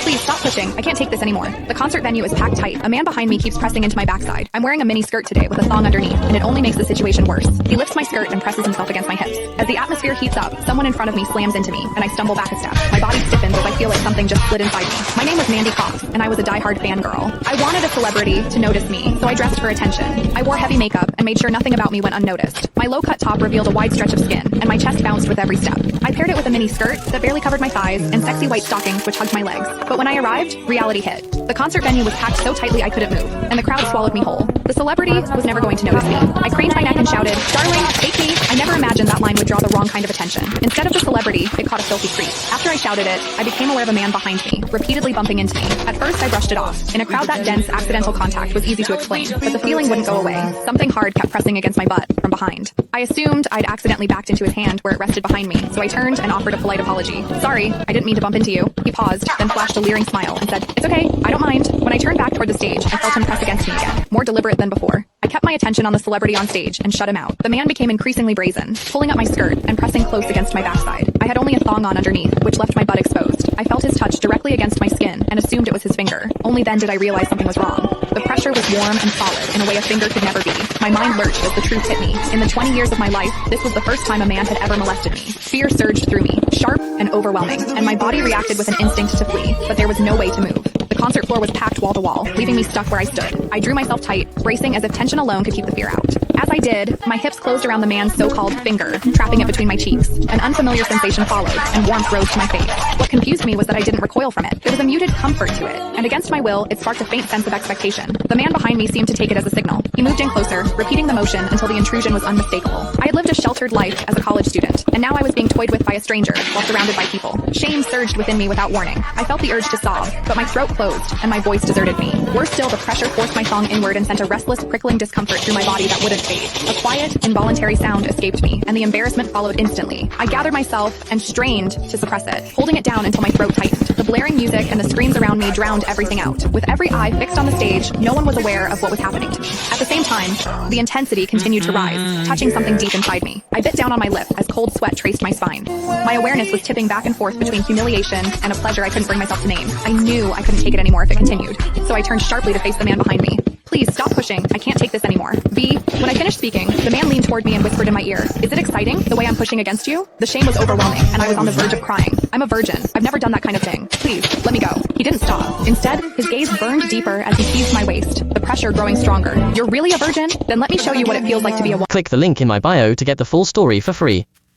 Please stop pushing. I can't take this anymore. The concert venue is packed tight. A man behind me keeps pressing into my backside. I'm wearing a mini skirt today with a thong underneath, and it only makes the situation worse. He lifts my skirt and presses himself against my hips. As the atmosphere heats up, someone in front of me slams into me, and I stumble back a step. My body stiffens as I feel like something just slid inside me. My name was Mandy Cox, and I was a diehard fangirl. I wanted a celebrity to notice me, so I dressed for attention. I wore heavy makeup and made sure nothing about me went unnoticed. My low-cut top revealed a wide stretch of skin, and my chest bounced with every step. I paired it with a mini skirt that barely covered my thighs and sexy white stockings which hugged my legs. But when I arrived, reality hit. The concert venue was packed so tightly I couldn't move, and the crowd swallowed me whole. The celebrity was never going to notice me. I craned my neck and shouted, "Darling, take me." I never imagined that line would draw the wrong kind of attention. Instead of the celebrity, it caught a filthy creep. After I shouted it, I became aware of a man behind me, repeatedly bumping into me. At first, I brushed it off. In a crowd that dense, accidental contact was easy to explain, but the feeling wouldn't go away. Something hard kept pressing against my butt from behind. I assumed I'd accidentally backed into his hand where it rested behind me, so I turned and offered a polite apology. "Sorry, I didn't mean to bump into you." He paused, then flashed a leering smile and said, "It's okay, I don't mind." When I turned back toward the stage, I felt him press against me again, more deliberate than before. I kept my attention on the celebrity on stage and shut him out. The man became increasingly brazen, pulling up my skirt and pressing close against my backside. I had only a thong on underneath, which left my butt exposed. I felt his touch directly against my skin and assumed it was his finger. Only then did I realize something was wrong. The pressure was warm and solid in a way a finger could never be. My mind lurched as the truth hit me. In the 20 years of my life, this was the first time a man had ever molested me. Fear surged through me, sharp and overwhelming, and my body reacted with an instinct to flee, but there was no way to move. The concert floor was packed wall to wall, leaving me stuck where I stood. I drew myself tight, bracing as if tension alone could keep the fear out. As I did, my hips closed around the man's so-called finger, trapping it between my cheeks. An unfamiliar sensation followed, and warmth rose to my face. What confused me was that I didn't recoil from it. There was a muted comfort to it, and against my will, it sparked a faint sense of expectation. The man behind me seemed to take it as a signal. He moved in closer, repeating the motion until the intrusion was unmistakable. I had lived a sheltered life as a college student, and now I was being toyed with by a stranger while surrounded by people. Shame surged within me without warning. I felt the urge to sob, but my throat closed, and my voice deserted me. Worse still, the pressure forced my thong inward and sent a restless, prickling discomfort through my body that wouldn't fade. A quiet, involuntary sound escaped me, and the embarrassment followed instantly. I gathered myself and strained to suppress it, holding it down until my throat tightened. The blaring music and the screams around me drowned everything out. With every eye fixed on the stage, no one was aware of what was happening to me. At the same time, the intensity continued to rise, touching something deep inside me. I bit down on my lip as cold sweat traced my spine. My awareness was tipping back and forth between humiliation and a pleasure I couldn't bring myself to name. I knew I couldn't take it anymore if it continued, so I turned sharply to face the man behind me. "Please stop pushing. I can't take this anymore." When I finished speaking, the man leaned toward me and whispered in my ear, "Is it exciting, the way I'm pushing against you?" The shame was overwhelming, and I was on the verge of crying. "I'm a virgin. I've never done that kind of thing. Please, let me go." He didn't stop. Instead, his gaze burned deeper as he seized my waist, the pressure growing stronger. "You're really a virgin? Then let me show you what it feels like to be a woman." Click the link in my bio to get the full story for free.